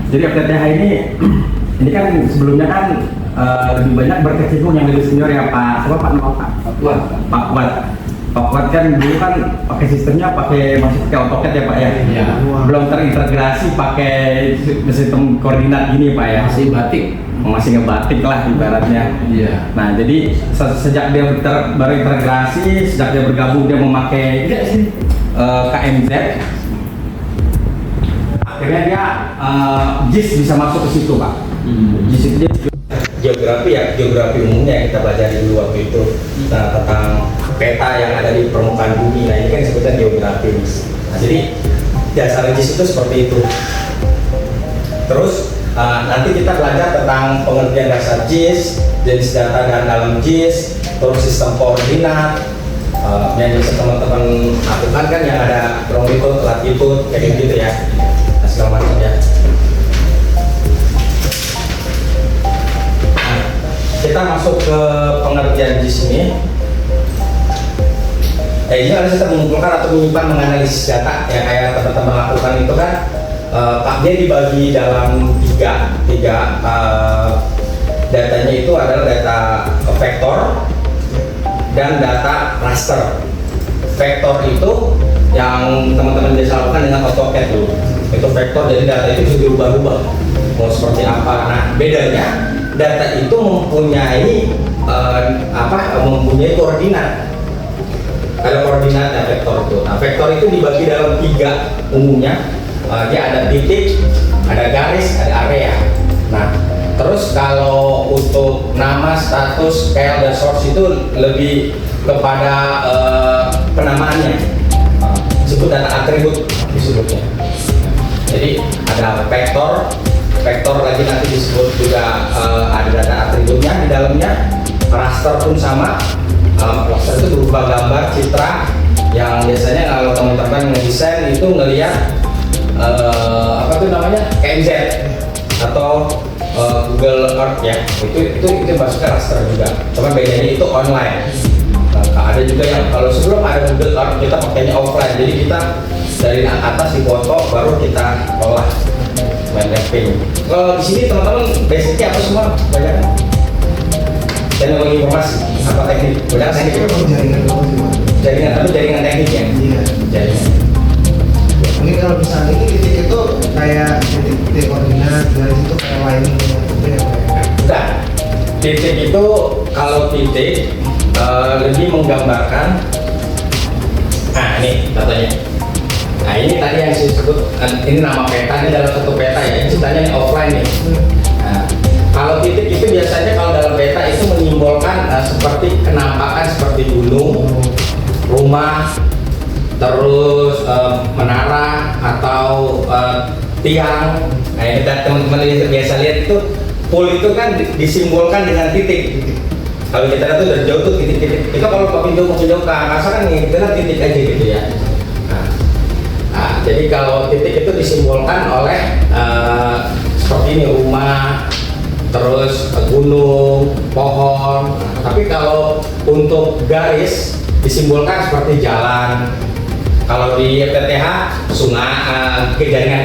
Jadi FTTH ini kan sebelumnya kan lebih banyak berkecimpung yang lebih senior ya Pak Fuad kan dulu kan pakai sistemnya masih pakai AutoCAD ya Pak ya. Iya. Belum terintegrasi pakai sistem koordinat gini Pak ya. Masih ngebatik lah ibaratnya. Iya. Nah jadi sejak dia baru integrasi, sejak dia bergabung dia memakai KMZ, akhirnya dia JIS bisa masuk ke situ Pak. JIS itu dia geografi umumnya yang kita pelajari dulu waktu itu. Nah, tentang peta yang ada di permukaan bumi. Nah ini kan disebutnya geografi. Nah jadi dasar JIS itu seperti itu. Terus nanti kita belajar tentang pengertian dasar JIS, jenis data dan dalam JIS, terus sistem koordinat yang bisa teman-teman lakukan kan yang ada longitude, latitude, kayak gitu ya, nah, segala macam ya. Nah, kita masuk ke pengertian JIS ini. Ini harus kita mengumpulkan atau menyimpan menganalisis data yang kayak teman-teman lakukan itu kan. Dia dibagi dalam tiga datanya itu adalah data vektor dan data raster. Vektor itu yang teman-teman bisa lakukan dengan AutoCAD dulu. Itu vektor, jadi data itu bisa berubah-ubah mau seperti apa. Nah bedanya data itu mempunyai mempunyai koordinat. Ada koordinatnya vektor itu. Nah vektor itu dibagi dalam tiga umumnya. Dia ada titik, ada garis, ada area. Nah, terus kalau untuk nama, status, scale, dan source itu lebih kepada penamaannya. Disebut data atribut disebutnya. Jadi ada vektor lagi nanti disebut juga ada data atributnya di dalamnya. Raster pun sama. Raster itu berupa gambar, citra yang biasanya kalau teman-teman ngedesain itu ngelihat KMZ atau Google Earth ya, itu masuknya raster juga, cuma bedanya itu online. Ada juga yang kalau sebelum ada Google Earth kita pakainya offline, jadi kita dari atas di foto baru kita olah main mapping. Kalau di sini teman-teman basicnya apa semua banyak teknologi informasi apa teknik, banyak teknik jaringan tapi jaringan teknik ya. Iya. Jaringan. Ini kalau misalnya ini titik itu kayak titik koordinat, garis itu kayak lining gitu ya. Nah, titik itu kalau titik lebih menggambarkan. Nah ini contohnya. Nah ini tadi yang saya sebut, ini nama peta, ini dalam satu peta ya. Ini ceritanya ini offline nih. Nah, kalau titik itu biasanya kalau dalam peta itu menyimbolkan seperti kenampakan seperti gunung, rumah, terus menara atau tiang. Nah ini teman-teman biasa lihat itu pool itu kan disimbolkan dengan titik. Kalau kita lihat tuh dari jauh tuh titik-titik. Itu kalau ke pintu ke angkasa kan kita lihat titik aja gitu ya. Nah, jadi kalau titik itu disimbolkan oleh seperti ini, rumah, terus gunung, pohon. Tapi kalau untuk garis disimbolkan seperti jalan. Kalau di FTTH sungai, jaringan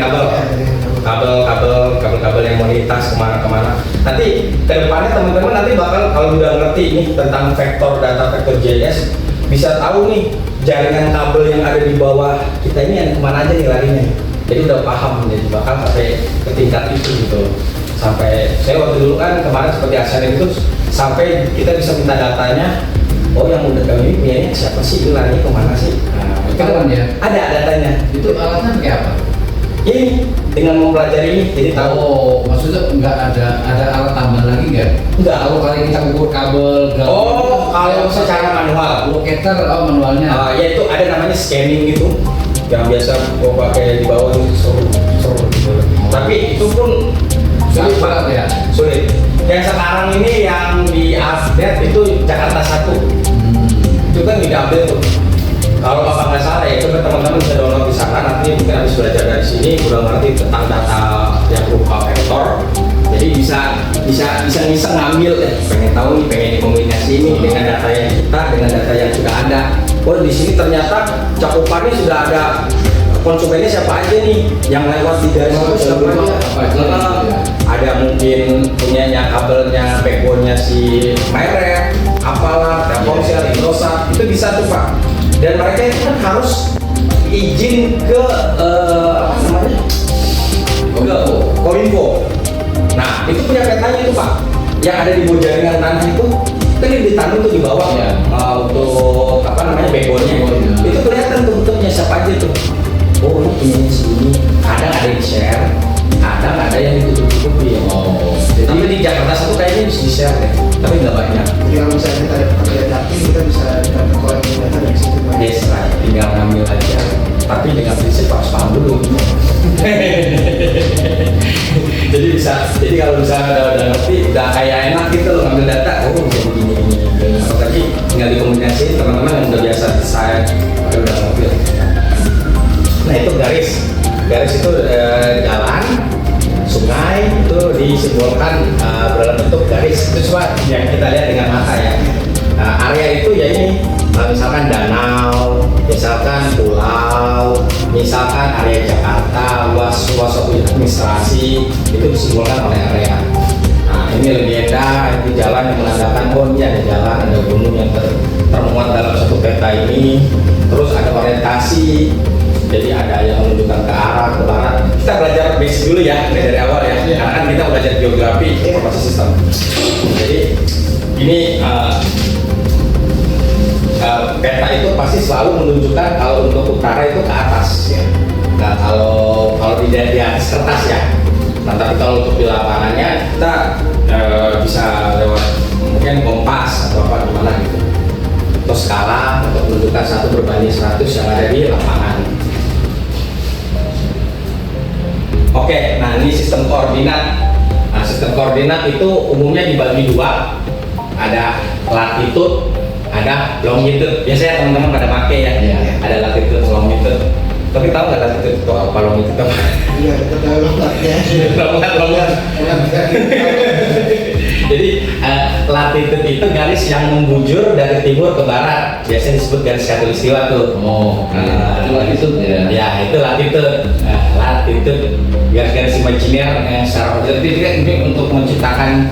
kabel yang melintas kemana-kemana. Nanti kedepannya teman-teman nanti bakal kalau udah ngerti nih tentang vektor data vektor JS, bisa tahu nih jaringan kabel yang ada di bawah kita ini yang kemana aja nih larinya. Jadi udah paham, jadi bakal sampai ke tingkat itu gitu. Sampai saya waktu dulu kan kemarin seperti ASEAN itu sampai kita bisa minta datanya. Oh yang udah kami punyanya siapa sih, larinya kemana sih? Kapan ya? Ada datanya. Itu alatnya pakai apa? Ini dengan mempelajari ini jadi tahu. Oh, maksudnya nggak ada alat tambahan lagi nggak? Enggak. Kalau kali kita ukur kabel. Oh, kalau secara manual. Locator, manualnya. Ya itu ada namanya scanning gitu, yang biasa gua pakai di bawah itu seru gitu. Tapi itu pun sulit banget ya. Sulit. Yang sekarang ini yang di update itu Jakarta 1. Itu kan di update tuh. Kalau bapak nggak salah ya, coba teman-teman bisa download di sana. Nanti mungkin habis belajar dari sini udah ngerti tentang data yang berupa vektor. Jadi bisa ngiseng ngambil pengen tahu nih, pengen dikombinasi ini dengan data yang kita dengan data yang sudah ada. Oh di sini ternyata cakupannya sudah ada konsumennya siapa aja nih yang lewat di garis itu siapa aja. Apa aja, ya. Ada mungkin punyanya kabelnya, backbone-nya si merek, apalah, Telkomsel, Indosat, itu bisa tuh Pak. Dan mereka itu kan harus izin ke apa namanya? Ke Kominfo. Nah, itu punya petanya itu Pak. Yang ada di bawah jaringan tanah itu kan ditanam tuh di bawah Iya. untuk apa namanya backbone-nya. Backbone-nya. Itu kelihatan tuh bentuknya siapa aja tuh. Oh, ini punyanya segini. Kadang ada yang share, kadang ada yang ditutup-tutupi. Oh. Tapi di Jakarta satu kayaknya bisa di-share deh, tapi nggak banyak. Jadi kalau misalnya kita dapat pekerjaan yakin, kita bisa dapat koleksi data dari situ Pak. Yes, right. Tinggal ngambil aja. Tapi dengan prinsip harus paham dulu. Jadi bisa, jadi kalau misalnya udah ngerti, udah kayak enak gitu loh ngambil data. Oh, bisa begini. Tapi tinggal dikomunikasiin teman-teman yang udah biasa desain, udah ngerti. Nah itu garis itu jalan, sungai itu disimbolkan dalam bentuk garis. Itu cuma yang kita lihat dengan mata ya. Area itu ya ini misalkan danau, misalkan pulau, misalkan area Jakarta, luas administrasi itu disimbolkan oleh area. Nah ini legenda, itu jalan yang menandakan oh ini ada jalan, ada gunung yang termuat dalam satu peta ini. Terus ada orientasi. Jadi ada yang menunjukkan ke arah, ke barat. Kita belajar basic dulu ya, dari awal ya. Karena kan kita belajar geografi, informasi sistem. Jadi ini peta itu pasti selalu menunjukkan kalau untuk utara itu ke atas ya. Nah kalau di atas kertas ya. Nah tapi kalau untuk di lapangannya kita bisa lewat mungkin kompas atau apa gimana gitu. Atau skala untuk menunjukkan 1/100 yang ada di lapangan. Oke, nah ini sistem koordinat. Nah, sistem koordinat itu umumnya dibagi dua. Ada latitude, ada longitude. Biasanya teman-teman pada pakai ya. Iya. Ada latitude, longitude. Tapi tahu nggak latitude itu apa, longitude apa? Iya, kita tahu lompatnya. Lompat. Jadi latitude itu garis yang membujur dari timur ke barat. Biasanya disebut garis khatulistiwa tuh. Oh, itu latitude ya. Ya, itu latitude. Latitude garis-garis imajiner yang secara objektif ini untuk menciptakan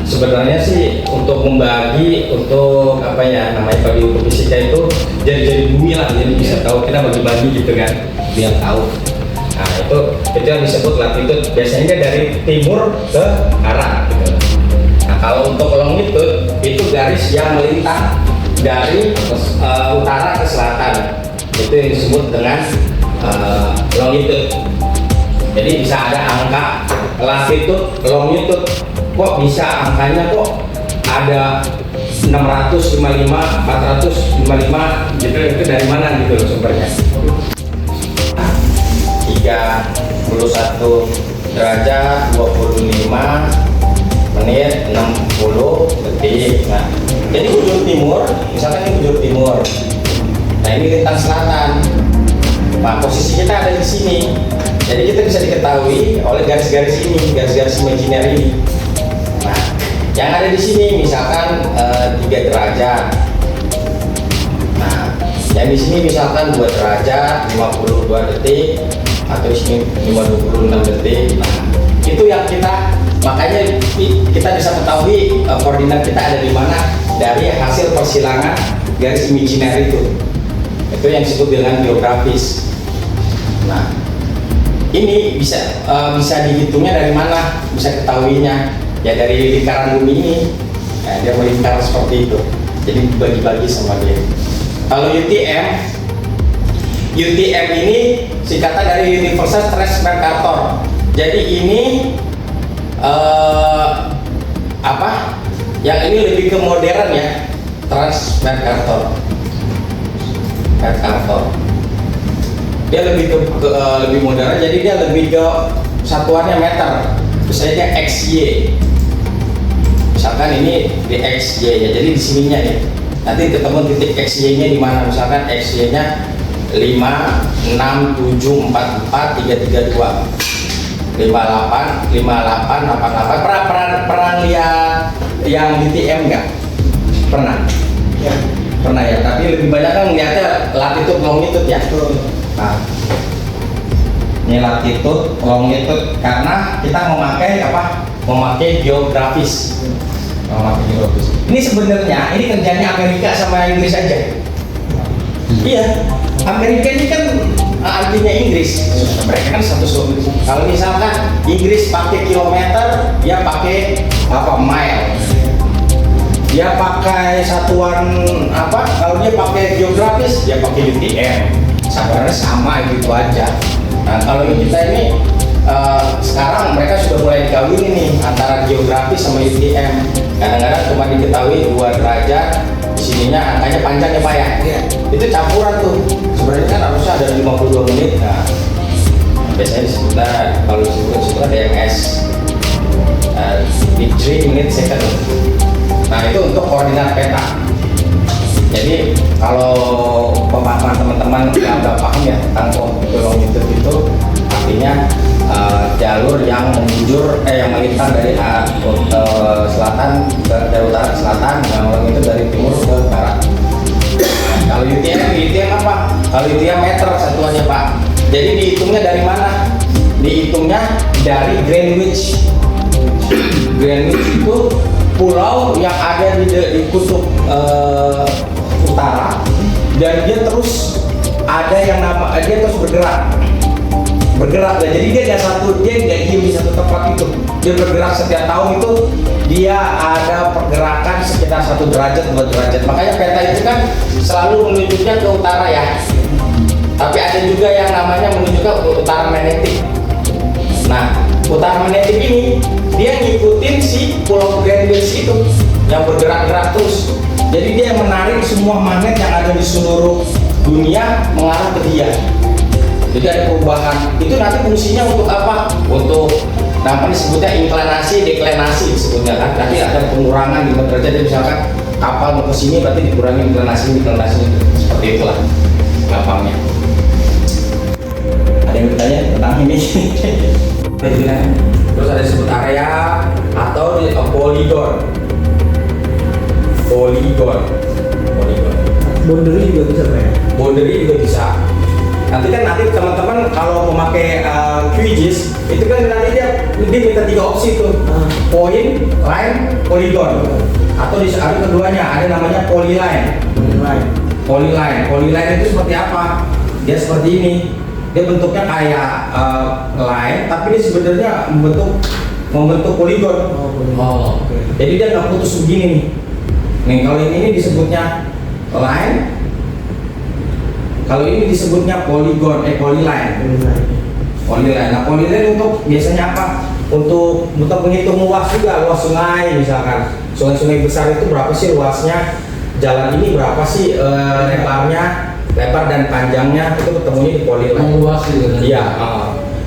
sebenarnya sih untuk membagi untuk apa ya namanya bagi untuk fisika itu jadi bumi lah, jadi bisa tahu kita bagi-bagi gitu kan biar tahu. Nah itu yang disebut latitude, biasanya dari timur ke arah gitu. Nah kalau untuk longitude itu garis yang melintang dari utara ke selatan, itu yang disebut dengan longitude. Jadi bisa ada angka latitude, longitude, kok bisa angkanya kok ada 655, 455 gitu, itu dari mana gitu loh sumbernya. 31 derajat 25 menit 60 detik. Nah, jadi ujung timur, misalkan ini ujung timur. Nah, ini lintang selatan. Nah, posisi kita ada di sini. Jadi kita bisa diketahui oleh garis-garis ini, garis-garis imajiner ini. Nah, yang ada di sini misalkan 3 derajat. Nah, yang di sini misalkan 2 derajat 52 detik atau di sini 26 detik. Nah, itu yang makanya kita bisa ketahui koordinat kita ada di mana dari hasil persilangan garis imajiner itu. Itu yang disebut dengan geografis. Nah, ini bisa dihitungnya dari mana, bisa ketahuinya ya dari lingkaran bumi ini. Nah, dia melingkar seperti itu, jadi bagi-bagi sama dia. Kalau UTM ini singkatan dari Universal Trace Mercator. Jadi ini yang ini lebih ke modern ya, Trace Mercator. Dia lebih lebih modern, jadi dia lebih ke satuannya meter, misalnya XY. Misalkan ini di XY ya, jadi di sininya nih. Nanti ketemu titik XY-nya di mana? Misalkan XY-nya 5, 6, 7, 4, 4, 3, 3, 2, 58, 58, 88. Pernah lihat yang DTM nggak? Pernah? Ya. Pernah ya, tapi lebih banyak kan melihatnya latitude longitude ya. Nah, Ini latitude, longitude, karena kita memakai apa? Memakai geografis. Memakai geografis. Ini sebenarnya ini kerjanya Amerika sama Inggris aja. Iya, Amerika ini kan artinya Inggris. Mereka kan satu suku. Kalau misalkan Inggris pakai kilometer, dia pakai apa? Mile. Dia pakai satuan apa? Kalau dia pakai geografis, dia pakai UTM. Sebenarnya sama gitu aja. Nah, kalau kita ini sekarang mereka sudah mulai dikawin nih antara geografis sama UTM. Kadang-kadang cuma diketahui 2 derajat, di sininya angkanya panjang ya Pak ya. Iya. Itu campuran tuh. Sebenarnya kan harusnya ada 52 menit. Nah, biasanya disebutnya kalau disebut ada yang S di 3 menit second. Nah, itu untuk koordinat peta. Jadi kalau pemahaman teman-teman nggak paham ya tentang longitude itu artinya jalur yang menjunjur yang melintang dari selatan dari utara ke selatan, dan longitude dari timur ke barat. Kalau UTM apa? Kalau UTM meter satuannya Pak. Jadi dihitungnya dari mana? Dihitungnya dari Greenwich. Greenwich itu pulau yang ada di kutub utara, dan dia terus ada yang dia terus bergerak lah. Jadi dia nggak diem di satu tempat itu. Dia bergerak setiap tahun itu, dia ada pergerakan sekitar 1 derajat 2 derajat. Makanya peta itu kan selalu menunjuknya ke utara ya. Tapi ada juga yang namanya menunjukkan ke utara magnetik. Nah, utara magnetik ini dia ngikutin si pulau Greenwich itu yang bergerak-gerak terus. Jadi dia yang menarik semua magnet yang ada di seluruh dunia mengarah ke dia. Jadi ada perubahan. Itu nanti fungsinya untuk apa? Untuk namanya disebutnya inklinasi, deklinasi disebutnya kan. Nanti ada pengurangan di derajat. Jadi misalkan kapal mau ke sini berarti dikurangi inklinasi. Seperti itulah gampangnya. Ada yang bertanya tentang ini? Terus ada disebut area atau polygon. Boundary juga bisa Pak ya? Boundary juga bisa. Nanti teman-teman kalau memakai QGIS itu kan nanti dia minta 3 opsi tuh. Point, line, polygon. Atau ada keduanya, ada namanya polyline. Polyline itu seperti apa? Dia seperti ini. Dia bentuknya kayak line, tapi dia sebenarnya membentuk polygon. Jadi dia nggak putus begini nih. Nih kalau ini disebutnya line, kalau ini disebutnya polygon, polyline. Nah, polyline untuk biasanya apa? Untuk menghitung luas juga, luas sungai misalkan. Sungai-sungai besar itu berapa sih luasnya? Jalan ini berapa sih lebarnya, lebar dan panjangnya, itu ketemunya di polyline. Luas gitu. Iya.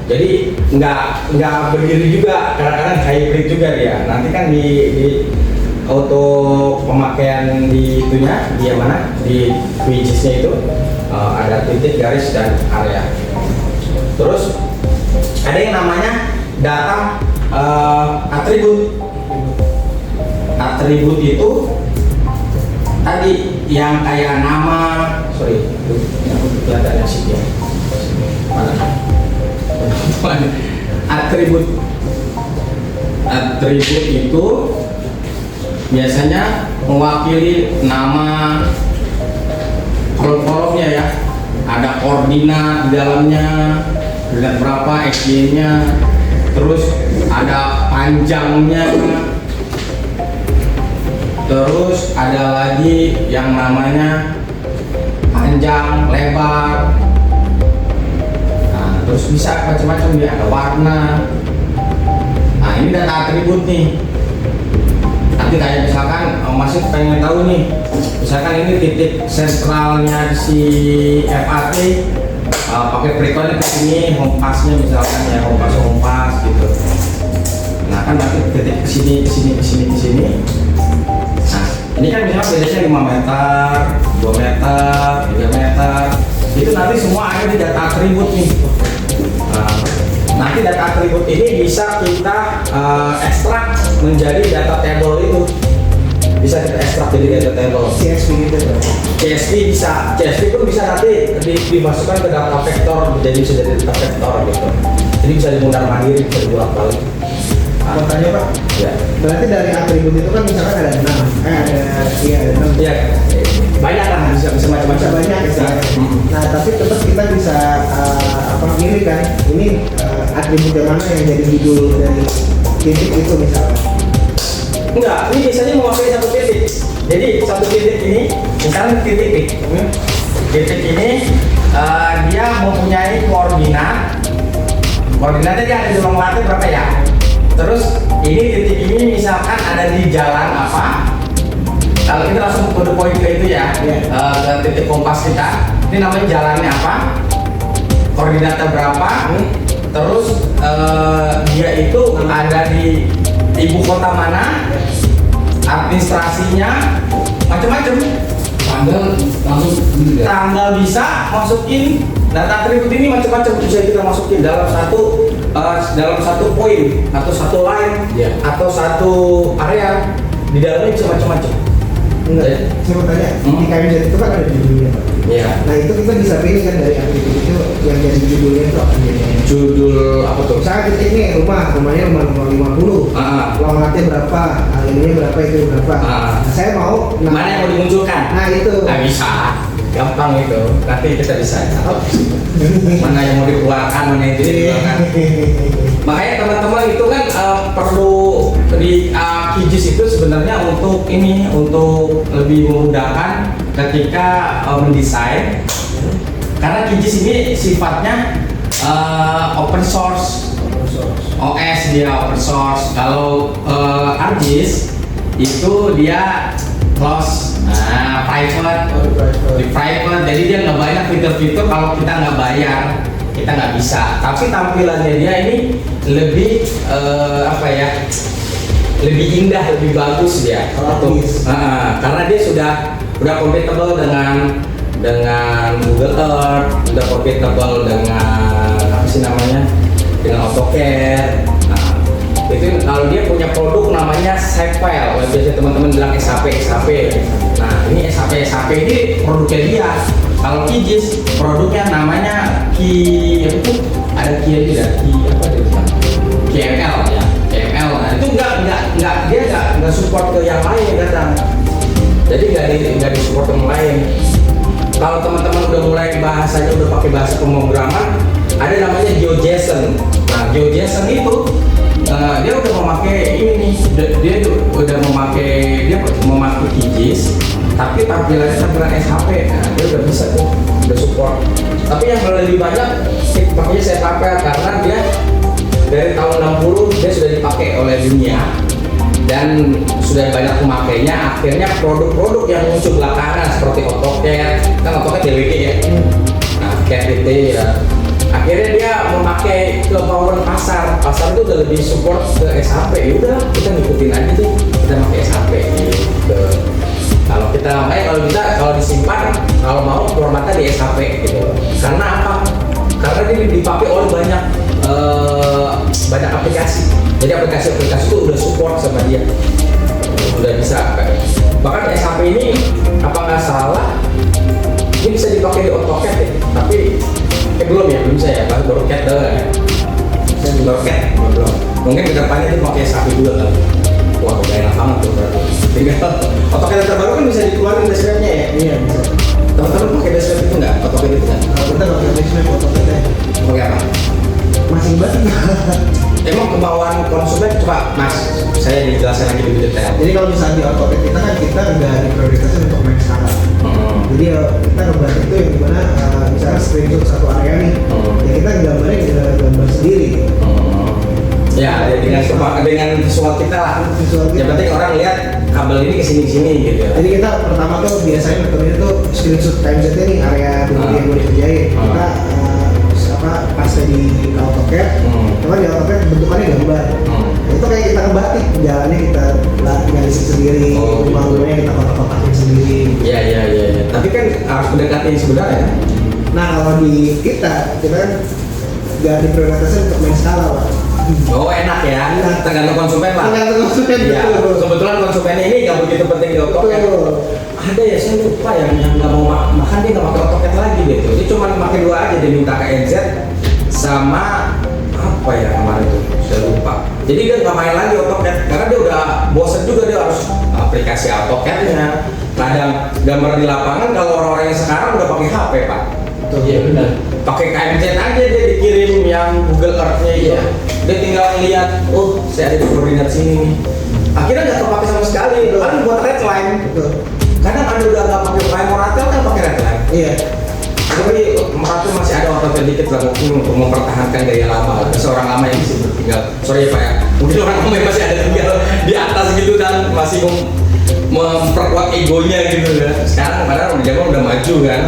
Jadi nggak berdiri juga, kadang-kadang hybrid juga dia. Nanti kan di untuk pemakaian di itunya, dia mana di QGIS-nya itu ada titik, garis, dan area. Terus ada yang namanya data atribut. Atribut itu tadi yang kayak nama, kelihatannya sih ya. Mana? Atribut itu biasanya mewakili nama, kolom-kolomnya ya. Ada koordinat di dalamnya, koordinat berapa, XY-nya, terus ada panjangnya, terus ada lagi yang namanya panjang, lebar. Nah, terus bisa macam-macam dia, ada warna. Nah, ini data atribut nih. Nanti kayak misalkan masih pengen tahu nih, misalkan ini titik sentralnya si FAT, pakai perikonnya ke sini, hompasnya misalkan ya, hompas gitu. Nah kan nanti titik ke sini. Nah ini kan misalnya bedanya 5 meter, 2 meter, 3 meter. Itu nanti semua ada di data atribut nih. Nanti data atribut ini bisa kita ekstrak menjadi data table itu. bisa kita ekstrak jadi editable. CSV gitu ya. CSV pun bisa nanti dimasukkan ke data vektor, jadi bisa jadi data vektor gitu. Jadi bisa dimundar mandiri, bisa dibolak balik. Mau tanya Pak, Ya, berarti dari atribut itu kan misalkan ada 6, ada 6. ya banyak lah, bisa Bisa macam-macam. banyak istilahnya. Mm-mm. Nah tapi tetap kita bisa pilih kan, ini atribut yang mana yang jadi judul dari titik itu misalnya. Enggak, ini biasanya mewakili satu titik. Jadi satu titik ini, misalnya titik nih. Titik ini dia mempunyai koordinat. Koordinatnya dia ada di ruang latih berapa ya? Terus ini titik ini misalkan ada di jalan apa? Kalau kita langsung ke point ke itu ya, ke titik kompas kita. Ini namanya jalannya apa? Koordinatnya berapa? Terus dia itu ada di ibu kota mana? Administrasinya macam-macam. Tanggal langsung gitu ya. Tanggal bisa masukin data atribut ini macam-macam, bisa kita masukin dalam satu poin atau satu line Iya. atau satu area, di dalamnya bisa macam-macam. Enggak, saya mau tanya, Hmm. di KMZ itu kan ada judulnya Pak. Iya. Nah itu kita bisa pilih kan dari atribut itu yang jadi judulnya itu apa jadi. Judul apa tuh? Misalnya titik ini rumahnya nomor 50. Ah, Ruang latih berapa, ininya berapa, itu berapa. Ah. Nah, saya mau mana yang mau dimunculkan? Nah itu. Nggak bisa, gampang itu. Nanti kita bisa. Mana yang mau dikeluarkan, mana yang tidak dikeluarkan. Makanya teman-teman itu kan perlu di QGIS itu sebenarnya untuk ini, untuk lebih memudahkan ketika mendesain. Karena QGIS ini sifatnya open source, OS dia open source. Kalau ArcGIS itu dia close, private, di private. Jadi dia nggak banyak fitur-fitur, kalau kita nggak bayar kita nggak bisa. Tapi tampilannya dia ini lebih apa ya? Lebih indah, lebih bagus dia. Bagus. Karena dia sudah compatible dengan Google Earth, udah compatible dengan apa sih namanya, dengan AutoCAD. Nah, itu kalau dia punya produk namanya Shapefile, biasanya teman-teman bilang SAP. Nah, ini SAP ini produknya dia. Kalau QGIS produknya namanya ada QML ya, QML. Nah, itu nggak support ke yang lain kadang. Jadi nggak di support yang lain. Kalau teman-teman udah mulai bahasanya udah pakai bahasa pemrograman, ada namanya GeoJSON. Nah, GeoJSON itu dia udah memakai ini nih, dia udah memakai QGIS, tapi tampilan SHP. Nah, dia udah bisa tuh, udah support. Tapi yang lebih banyak pakainya SHP karena dia dari tahun 60 dia sudah dipakai oleh dunia dan sudah banyak pemakainya. Akhirnya produk-produk yang muncul belakangan seperti AutoCAD, kan AutoCAD DWG ya, nah CAD ya, akhirnya dia memakai ke power pasar itu udah lebih support ke SHP. Ya udah, kita ngikutin aja deh, kita pakai SHP gitu. Kalau kalau disimpan, kalau mau formatnya di SHP gitu. Karena apa? Karena dia dipakai oleh banyak aplikasi. Jadi aplikasi itu udah support sama dia, udah bisa. Bahkan SHP ini apa nggak salah, ini bisa dipakai di AutoCAD ya, tapi belum bisa ya, baru CAD doang ya. Baru CAD belum. Mungkin kedepannya itu pakai SHP juga kan. Wah, udah enak banget tuh berarti. Tinggal AutoCAD yang terbaru kan bisa dikeluarin desktop-nya ya. Iya bisa. Teman-teman pakai desktop itu nggak? AutoCAD itu kan? Kalau kita nggak pakai desktop AutoCAD Pakai apa? masing banget. Emang kemauan konsumen, coba Mas, saya dijelaskan lagi lebih detail. Jadi kalau misalnya di AutoCAD kita nggak diprioritaskan untuk main skala. Jadi kita ngebuat itu yang dimana misalnya screenshot satu area nih, ya kita gambarnya gambar sendiri. Ya, dengan visual kita lah. Visual kita. Yang penting orang lihat kabel ini kesini gitu. Jadi kita pertama tuh biasanya metodenya tuh screenshot KMZ nih area dulu yang mau dikerjain. Kita pas di AutoCAD, cuma di AutoCAD bentukannya gambar. Itu kayak kita ngebatik, jalannya kita garisin sendiri, bangunannya kita kotak-kotakin sendiri. Iya. Tapi kan harus mendekati yang sebenarnya. Nah kalau di kita kan nggak diprioritaskan untuk main skala, Pak. Oh enak ya, Enak. tergantung konsumen lah. Tergantung konsumen, Iya. betul. Kebetulan konsumen ini nggak begitu penting di AutoCAD. Betul. Ada ya saya lupa yang nggak mau makan dia nggak pakai AutoCAD lagi gitu. Dia cuma pakai dua aja, dia minta KNZ sama apa ya kemarin itu saya lupa. Jadi dia nggak main lagi AutoCAD karena dia udah bosen juga, dia harus aplikasi AutoCAD-nya. Kadang gambar di lapangan kalau orang-orang yang sekarang udah pakai HP pak. Iya benar. Pakai KNZ aja dia dikirim yang Google Earth-nya itu. Iya. Dia tinggal lihat, oh saya ada di koordinat sini nih. Akhirnya nggak kepake sama sekali, kan buat redline. Betul. Kadang ada udah nggak pakai prime Moratel kan pakai redline. Iya. Tapi Moratel masih ada AutoCAD dikit lah mungkin untuk mempertahankan gaya lama. Seorang lama yang masih tinggal, sorry ya pak ya, mungkin orang lama yang masih ada tinggal di atas gitu dan masih memperkuat egonya gitu ya. Sekarang padahal udah zaman udah maju kan.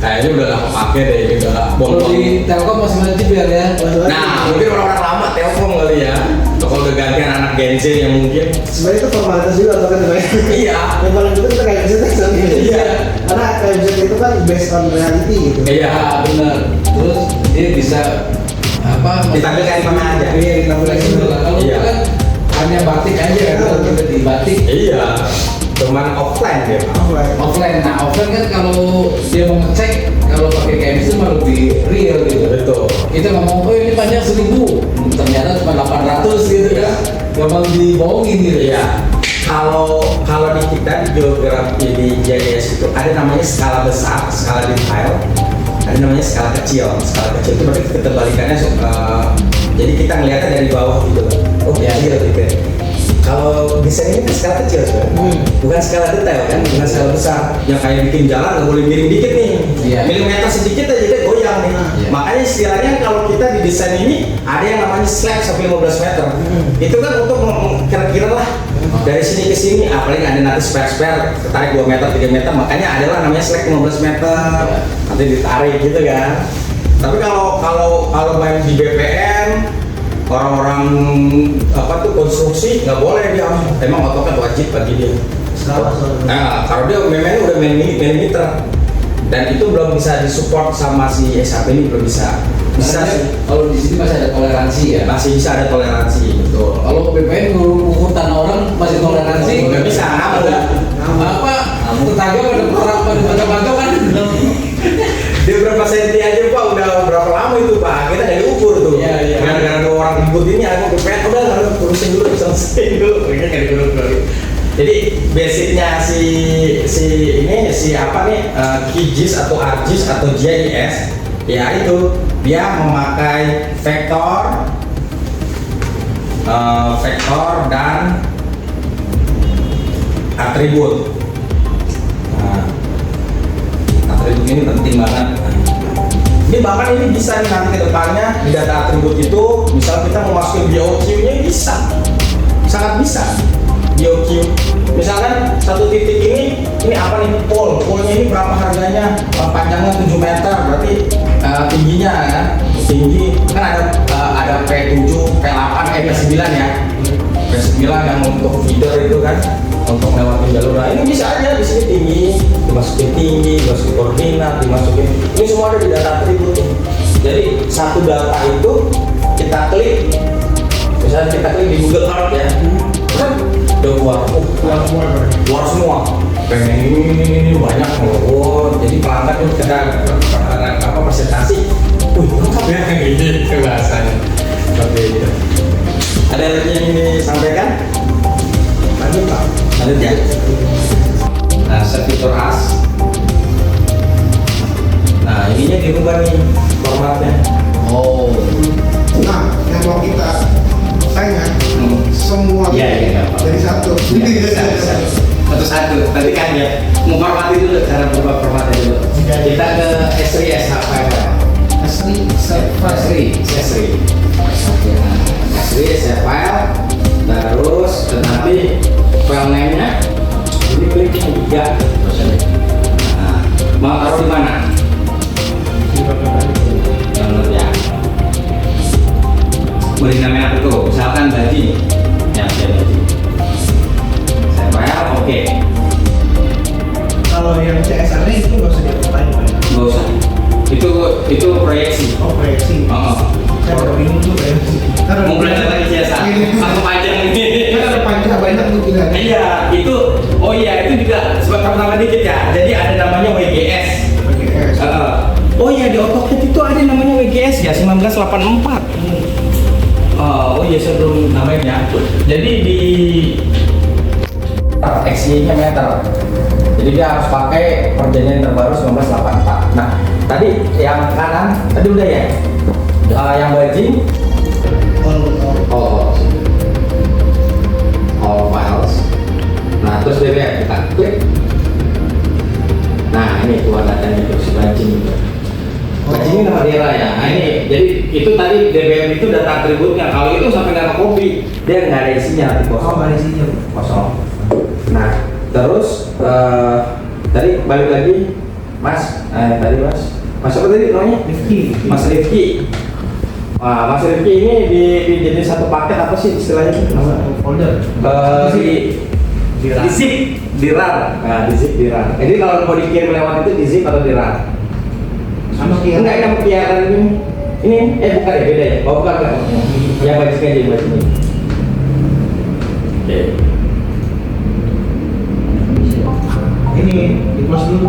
Kayaknya udah lama pakai deh, gitu udah Kalau bolong. di Telkom masih wajib ya. Nah, mungkin orang-orang lama Telkom kali ya. Kalau udah gantian anak Gen Z yang mungkin Sebenarnya itu formalitas juga atau kan iya. yang paling penting itu KMZ sebenarnya. Iya. Karena KMZ itu kan based on reality gitu. Iya. Benar. Terus dia bisa apa? Ditampilkan di mana aja. Iya, ditampilkan di Fleksibel. mana. Kalau Iya. itu kan hanya batik aja kan, kalau kita di batik Iya. Cuman offline dia. Offline. offline. Nah offline kan kalau dia mau ngecek kalau pakai KMS itu malah lebih real gitu. Betul. Kita ngomong, oh ini panjang 1000, ternyata cuma 800 gitu kan. Gampang dibohongin gitu. Iya. Kalau di kita di geografi di GIS itu ada namanya skala besar, skala detail, ada namanya skala kecil. Skala kecil itu berarti ketebalikannya jadi kita ngelihatnya dari bawah gitu. Oh Iya. kecil gitu. Kalau desain ini kan skala kecil sebenarnya, bukan skala detail kan, bukan skala besar. Yang kayak bikin jalan nggak boleh miring dikit nih, Iya. milimeter sedikit aja dia goyang nih. Iya. Makanya istilahnya kalau kita di desain ini ada yang namanya slab sampai 15 meter. Itu kan untuk kira-kira lah dari sini ke sini, apalagi ada nanti spare ketarik 2 meter, 3 meter, makanya adalah namanya slab 15 meter. Nanti ditarik gitu kan. Tapi kalau main di BPM orang-orang apa tuh konstruksi nggak boleh dia harus emang AutoCAD wajib bagi dia. Skala. Nah kalau dia memang udah milimeter dan itu belum bisa disupport sama si SAP ini belum bisa. Bisa Karena sih, kalau di sini masih ada toleransi ya. masih bisa ada toleransi betul. Kalau BPN ngukur tanah orang masih toleransi. Nggak bisa, Apa? Tetangga pada perang pada bantau kan? Dia berapa senti aja pak udah berapa lama itu pak kita dari ukur tuh. Iya, iya. Gara-gara ada orang ribut ini aku BPN udah lalu urusin dulu selesai dulu. Mereka nggak diurut. Jadi basicnya si apa nih QGIS atau ArcGIS atau GIS ya itu dia memakai vektor dan atribut. Nah, atribut ini penting banget. Ini bahkan ini bisa nih nanti ke depannya di data atribut itu misal kita mau masukin BOQ-nya bisa, sangat bisa. BOQ misalkan satu titik ini apa nih polnya ini berapa harganya, panjangnya 7 meter berarti tingginya kan tinggi kan ada P7 P8 P9 ya P9 yang untuk feeder itu kan untuk lewatin jalur. Nah ini bisa aja di sini dimasukin dimasukin koordinat, dimasukin ini semua ada di data atribut. Jadi satu data itu kita klik, misalnya kita klik di Google Earth ya, kan udah keluar semua. Pengen ini banyak loh. Jadi pelanggan itu kita apa presentasi, lengkap ya gitu bahasanya. Seperti itu. Ada lagi yang ingin disampaikan? Lanjut pak. Lanjut ya. Nah, set fitur as. Nah, ininya dirubah nih formatnya. Oh. Nah, yang mau kita tanya semua Iya, iya, nggak apa-apa. dari satu. Satu-satu. Nanti kan ya, mau formati dulu, cara berubah formatnya dulu. Kita ke S3 SH file. Asli, S3. Oke, nah, S3 SH file. Terus nanti file name-nya ini klik yang 3. Nah, mau taruh di mana? Download ya. Beri namanya apa tuh? Misalkan baju. Ya, baju. Saya file, oke. Kalau yang CSR itu nggak usah diapain pak. Nggak usah. Itu proyeksi. Oh proyeksi. Oh, Saya udah bingung tuh ya. Kan Mau belajar lagi biasa. Aku panjang ini. Kan ada panjang banyak tuh pilihan. Iya, itu. Oh iya, itu juga pertama dikit ya. Jadi ada namanya WGS. Oh iya, di AutoCAD itu ada namanya WGS ya, 1984. Oh iya, saya belum namain ya. Jadi di XY-nya meter. Jadi dia harus pakai perjanjian terbaru 1984. Nah, tadi yang kanan tadi udah ya. Yang bajing all files. Nah, terus DBM kita klik. Nah, ini keluar datanya untuk si bajing itu. Bajing ini nama daerah ya. Nah, ini jadi itu tadi DBM itu data atributnya. Kalau itu sampai nggak copy, dia nggak ada isinya nanti kosong. Ada isinya. Kosong. Nah, terus tadi balik lagi, Mas. Tadi Mas. Mas apa tadi namanya? Rifki. Mas Rifki. Wah, Mas Rifki ini jadi satu paket apa sih istilahnya? Folder. Di zip, di RAR. Nah, di zip, di RAR. Jadi kalau mau dikirim lewat itu di zip atau di RAR? Sama kayak Enggak, yang kiaran ini. Ini bukan ya, beda ya? Oh, bukan. Yang bajing aja, bajing. Oke. ini di close dulu.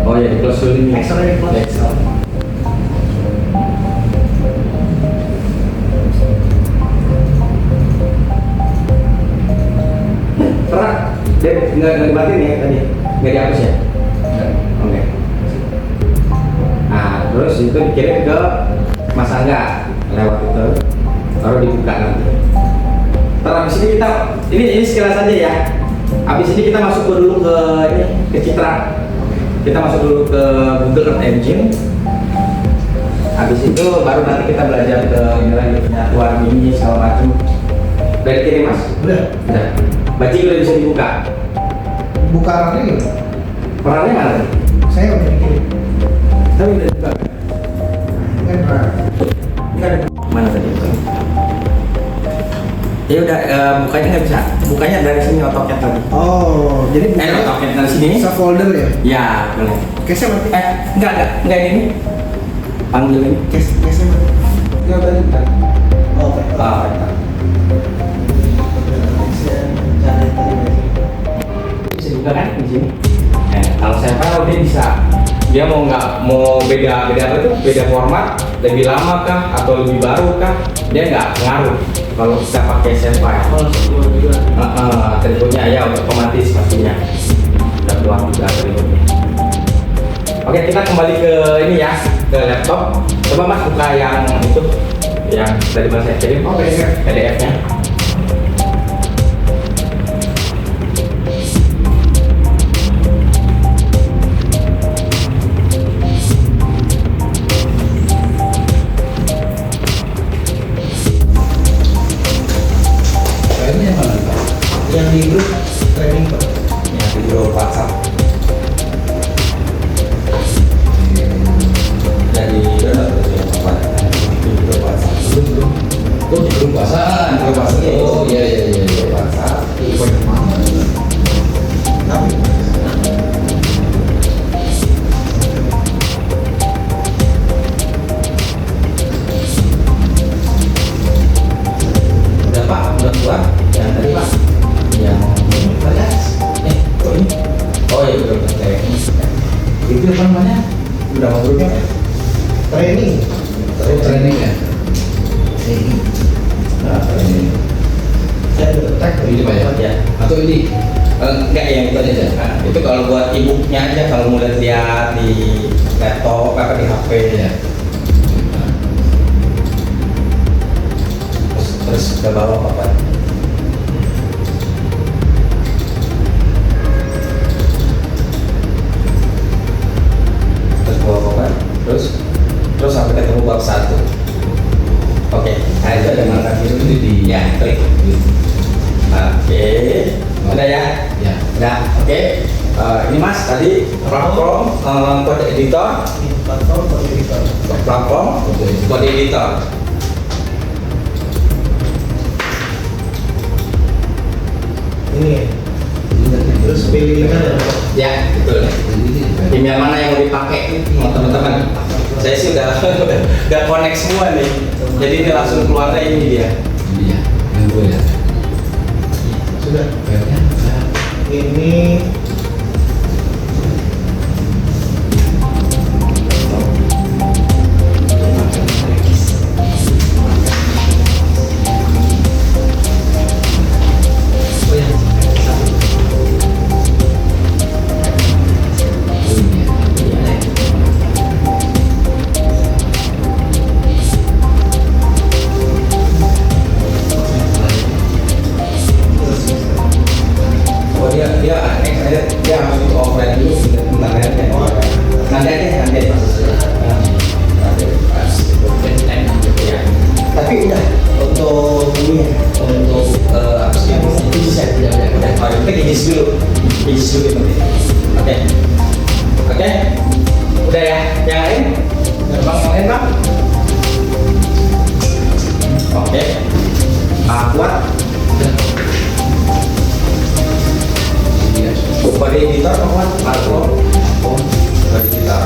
Oh ya, di close dulu ini. Excel di close. Excel. Pernah? Dia nggak dibatin ya tadi? Nggak dihapus ya? Oke. Nah, terus itu dikirim ke Mas Angga lewat itu, baru dibuka nanti. Terus habis ini kita, ini sekilas saja ya. Habis ini kita masuk dulu ke ini, ke Citra. Kita masuk dulu ke Google Earth Engine. Habis itu baru nanti kita belajar ke ini lagi, penyatuan mini segala macam. Udah dikirim Mas? Udah. Udah. Bajing udah bisa dibuka. Buka arahnya gitu. Perannya mana? Saya udah bikin. Tapi udah dibuka. Kan pernah. Enggak ada. Mana tadi? Ya udah, bukanya nggak bisa. Bukanya dari sini AutoCAD tadi. Oh, jadi AutoCAD dari sini. bisa folder ya? Ya, boleh. Case-nya mati. Enggak ini. Panggil ini. Case-nya mati. Enggak tadi kan. Oh, oke. Bentar. Bisa dibuka kan di sini. Kalau saya tahu dia bisa. Dia mau beda apa tuh? Beda format, lebih lama kah atau lebih baru kah? Dia nggak ngaruh kalau kita pakai save file. Oh, sebuah juga. Atributnya ya otomatis pastinya. Udah keluar juga atributnya. Oke, kita kembali ke ini ya, ke laptop. Coba Mas buka yang itu, yang tadi Mas saya kirim. Oh, PDF-nya. Filenya yang mana Pak? Yang di grup training Pak. Yang di grup WhatsApp. Dari di grup WhatsApp. Belum. Oh, di grup pasar. Grup WhatsApp. Oh, iya. Grup WhatsApp. Tapi Udah Pak, udah keluar. Yang tadi Pak. Yang kok ini? Oh iya grup WhatsApp. Itu apa namanya? Udah mau grupnya? training. Oh, training ya. Nah, ini. Saya udah tag. Ini Pak ya? Ya. Atau ini? Enggak yang itu aja. Nah, itu kalau buat e-booknya aja, kalau mau lihat di laptop apa di HP ya. Terus ke bawah apa? Terus bawah apa? Terus sampai ketemu bab 1. Oke, nah itu ada marker biru itu di ya klik. Oke, udah ya? Ya. Udah, oke. Ini Mas tadi platform kode editor, Platform kode editor. platform kode editor. Ini ya. Terus pilih kan ya. Ya, betul. Tim yang mana yang mau dipakai, teman-teman? saya sih udah connect semua nih. Jadi ini langsung keluarnya ini dia. Iya, yang gue lihat. Sudah. Kayaknya Ini Oh dia harus itu offline dulu bentar ya. Nanti aja. Ya. Tapi udah untuk ini ya, untuk apa sih yang ini saya udah. Oh, kita gigis dulu nanti. Oke, udah ya. Yang lain, bang yang lain bang. Oke, kuat. Pada editor kawan, Marco, pada editor.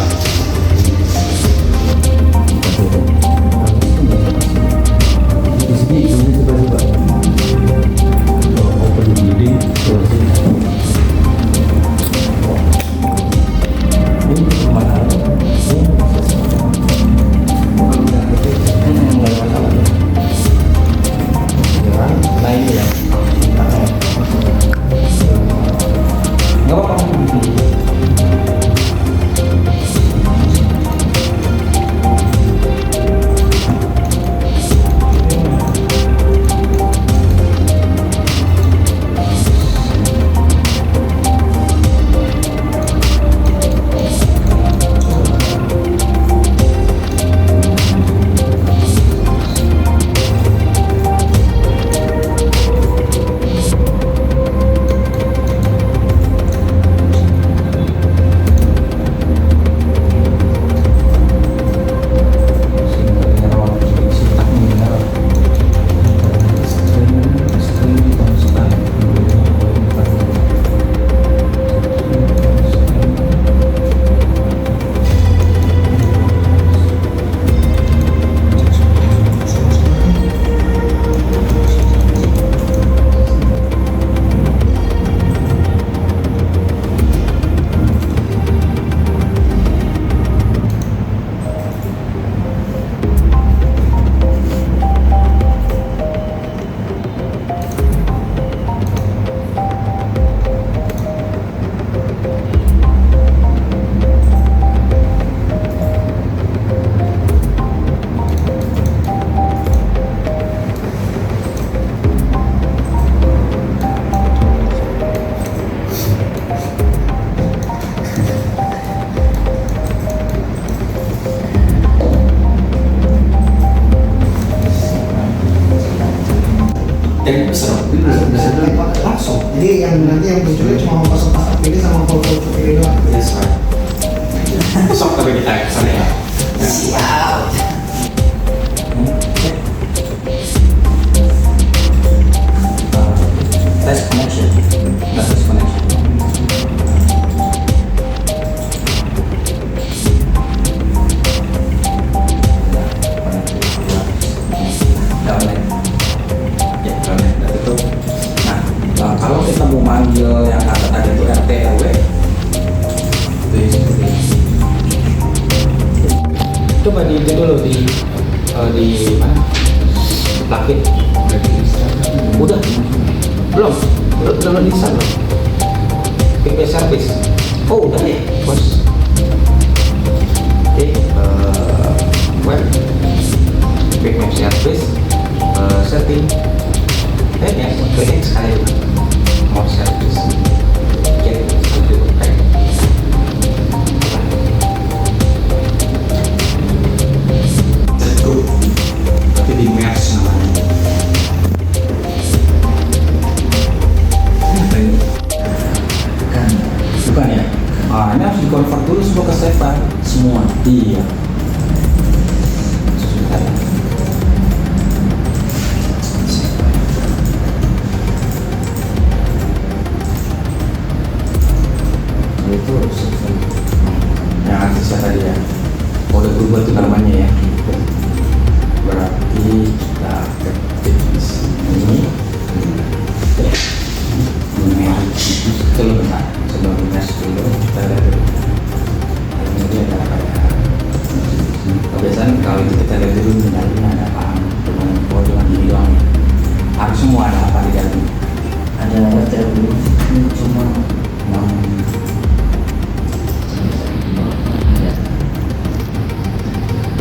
di sini coba. Open building, Nah ini ya. Nggak apa-apa. langsung. Jadi yang nanti yang munculnya cuma pasang ini sama foto ini doang. Yes, right. Besok tapi kita kesana ya. Siap. Test connection. Test connection. Nah, kalau kita mau manggil yang kata tadi itu RT RW, Coba di itu dulu di mana? Lakin. Udah. Belum di sana. PP service. Oh, udah ya, bos. Oke, web PP service setting. Ya, klik sekali. Mau service. Oke, lanjut. Tapi di merge namanya. bukan ya? Ah, ini harus di-convert dulu semua ke save semua. Iya. Sebentar. kalau itu kita lihat dulu di dalamnya ada apa? Oh, cuma ini doang. Harus semua ada apa di dalamnya? Ada RTL ini cuma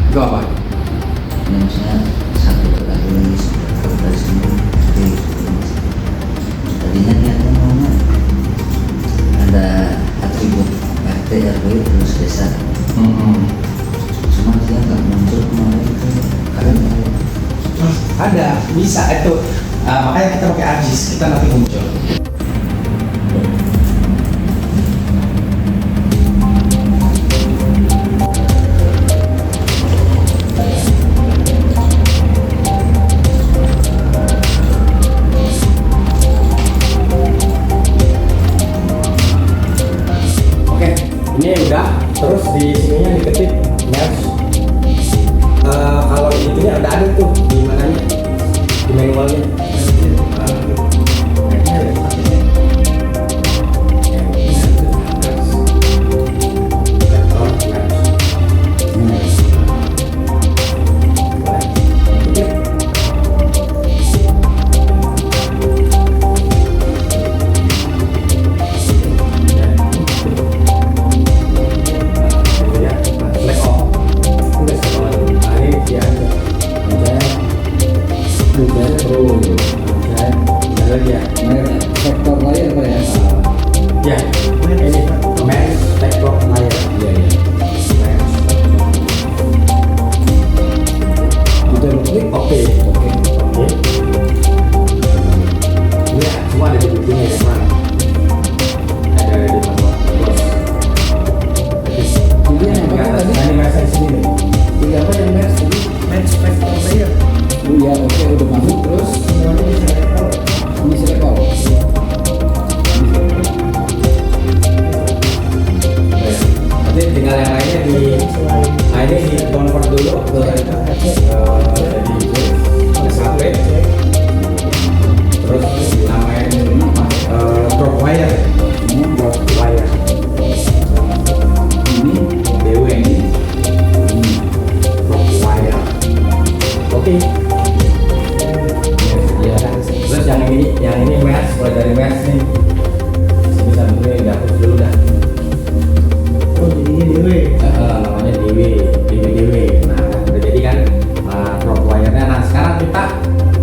Itu apa? misalnya satu kali sini tadinya niatnya maunya ada atribut RT RW terus desa cuma dia nggak muncul kemarin itu karena Ada, bisa itu. Makanya kita pakai ArcGIS, kita nanti muncul. Oke, ini udah. Terus di sininya diketik merge. Kalau itunya udah ada tuh di mananya, di manualnya. Sektor lain apa ya? Ya, ini Manage Backlog Layer. Iya iya. Kita klik Oke. Ini semua ada di bukunya ya, Bang. Ada di manual. Ini yang apa tadi? Ini masih di sini nih. Ini apa yang match tadi? Match vector layer. Oh iya, oke udah masuk terus Semuanya bisa level. ini selektor. Nanti tinggal yang lainnya di, nah ini di convert dulu ke jadi SAP, terus dinamain drop wire, Ini drop wire, ini DW ini drop wire. Oke. Ya, terus yang ini mesh, mulai dari mesh nih. Sini sampai ini dihapus dulu dah. Oh jadinya DW. Namanya DW. Nah, udah jadi kan drop wire-nya. Nah, sekarang kita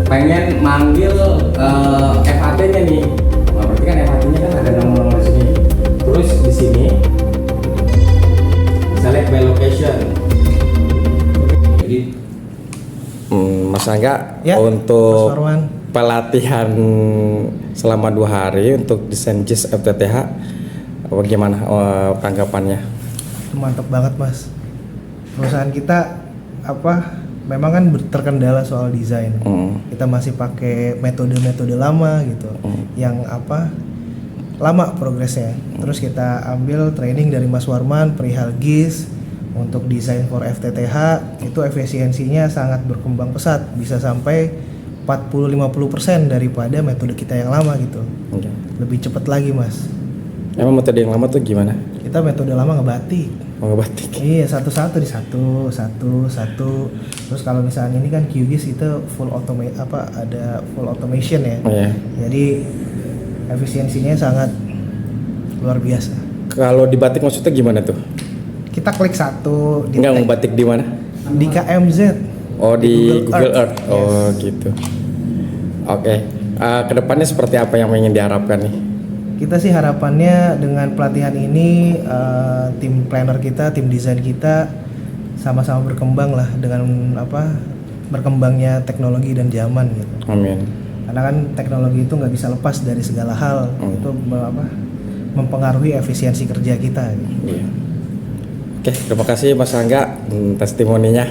pengen manggil FAT-nya nih. Nah, berarti kan FAT-nya kan ada nomor-nomor di sini. Terus di sini select by location. jadi Mas Angga, Ya, untuk Mas Farwan. pelatihan selama 2 hari untuk desain JIS FTTH, bagaimana tanggapannya? Mantap banget mas. Perusahaan kita memang kan terkendala soal desain. Kita masih pakai metode-metode lama gitu, yang lama progresnya. Terus kita ambil training dari Mas Warman perihal GIS untuk desain for FTTH. Itu efisiensinya sangat berkembang pesat, bisa sampai 40-50% daripada metode kita yang lama gitu. Oke. Lebih cepat lagi mas. Emang metode yang lama tuh gimana? Kita metode lama ngebatik. Mau ngebatik? Iya, satu-satu di satu. Terus kalau misalnya ini kan QGIS itu ada full automation ya. Oh ya. Jadi efisiensinya sangat luar biasa. Kalau dibatik maksudnya gimana tuh? Kita klik satu di Enggak mau batik di mana? di KMZ. Oh di Google Earth. Yes. Oh gitu. Oke. Kedepannya seperti apa yang ingin diharapkan nih? Kita sih harapannya dengan pelatihan ini tim planner kita, tim desain kita sama-sama berkembang lah dengan berkembangnya teknologi dan zaman gitu. Amin. Karena kan teknologi itu nggak bisa lepas dari segala hal. Itu mempengaruhi efisiensi kerja kita gitu. Iya. Oke, terima kasih Mas Angga testimoninya.